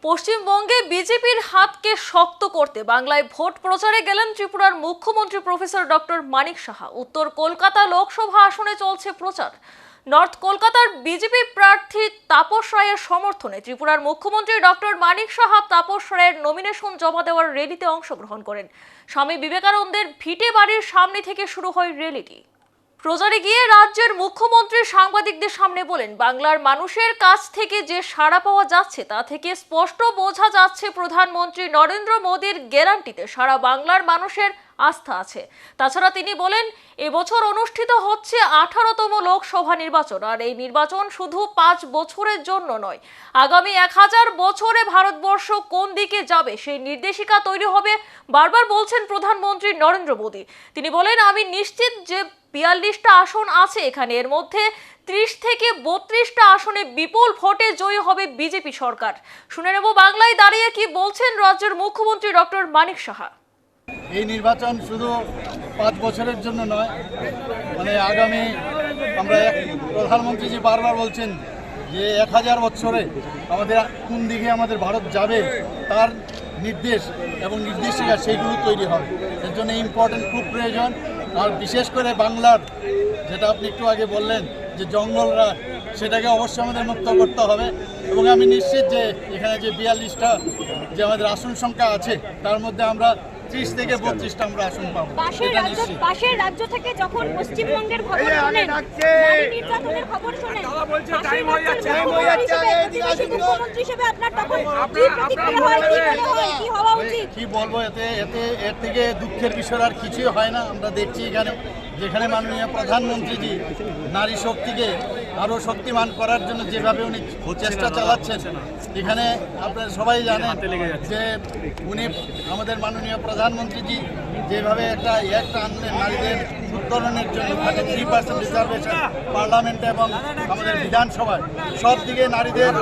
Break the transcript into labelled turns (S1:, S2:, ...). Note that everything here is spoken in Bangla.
S1: পশ্চিমবঙ্গে বিজেপির হাতকে শক্ত করতে বাংলায় ভোট প্রচারে গেলেন ত্রিপুরার মুখ্যমন্ত্রী প্রফেসর ডক্টর মানিক সাহা। উত্তর কলকাতা লোকসভা আসনে চলছে প্রচার। নর্থ কলকাতার বিজেপি প্রার্থী তাপস রায়ের সমর্থনে ত্রিপুরার মুখ্যমন্ত্রী ডক্টর মানিক সাহা তাপস রায়ের নমিনেশন জমা দেওয়ার র্যালিতে অংশগ্রহণ করেন। স্বামী বিবেকানন্দের ভিটে বাড়ির সামনে থেকে শুরু হয় র্যালিটি। প্রচারে গিয়ে রাজ্যের মুখ্যমন্ত্রী সাংবাদিকদের সামনে বলেন, বাংলার মানুষের কাছ থেকে যে সাড়া পাওয়া যাচ্ছে তা থেকে স্পষ্ট বোঝা যাচ্ছে প্রধানমন্ত্রী নরেন্দ্র মোদীর গ্যারান্টিতে সারা বাংলার মানুষের আস্থা আছে। তাছাড়া তিনি বলেন, এবছর অনুষ্ঠিত হচ্ছে 18তম লোকসভা নির্বাচন, আর এই নির্বাচন শুধু 5 বছরের জন্য নয়, আগামী 1000 বছরে ভারতবর্ষ কোন দিকে যাবে সেই নির্দেশিকা তৈরি হবে, বারবার বলছেন প্রধানমন্ত্রী নরেন্দ্র মোদী। তিনি বলেন, আমি নিশ্চিত যে 42টা আসন আছে এখানে, এর মধ্যে 30 থেকে 32টা আসনে বিপুল ভোটে জয়ী হবে বিজেপি সরকার। শুনে নেব বাংলায় দাঁড়িয়ে কি বলছেন রাজ্যের মুখ্যমন্ত্রী ডক্টর মানিক সাহা।
S2: এই নির্বাচন শুধু 5 বছরের জন্য নয়, আগামী আমরা প্রধানমন্ত্রীজি বারবার বলছেন যে 1000 বছরে কোন দিকে আমাদের ভারত যাবে তার নির্দেশ এবং নির্দেশিকা সেইগুলো তৈরি হবে। এর জন্য ইম্পর্টেন্ট খুব প্রয়োজন। আর বিশেষ করে বাংলার, যেটা আপনি একটু আগে বললেন যে জঙ্গলরা, সেটাকে অবশ্যই আমাদের মুক্ত করতে হবে। এবং আমি নিশ্চিত যে এখানে যে 42টা যে আমাদের আসন সংখ্যা আছে তার মধ্যে আমরা 30 থেকে 32টা আমরা আসন পাবো।
S3: পাশের রাজ্য থেকে যখন পশ্চিমবঙ্গের খবর শুনেন, নারী নির্যাতনের খবর শুনেন, মুখ্যমন্ত্রী হিসেবে আপনার তখন কি প্রতিক্রিয়া হয়, কি হওয়া উচিত?
S2: কি বলবো, এর থেকে দুঃখের বিষয় আর কিছুই হয় না। আমরা দেখছি যেখানে মাননীয় প্রধানমন্ত্রীজি নারী শক্তিকে আরও শক্তিমান করার জন্য যেভাবে উনি চেষ্টা চালাচ্ছেন, এখানে আপনারা সবাই জানেন যে উনি আমাদের মাননীয় প্রধানমন্ত্রীজি যেভাবে একটা আনলেন নারীদের উত্তরণের জন্য, 3% রিজার্ভেশন পার্লামেন্টে এবং আমাদের বিধানসভায় সব দিকে নারীদের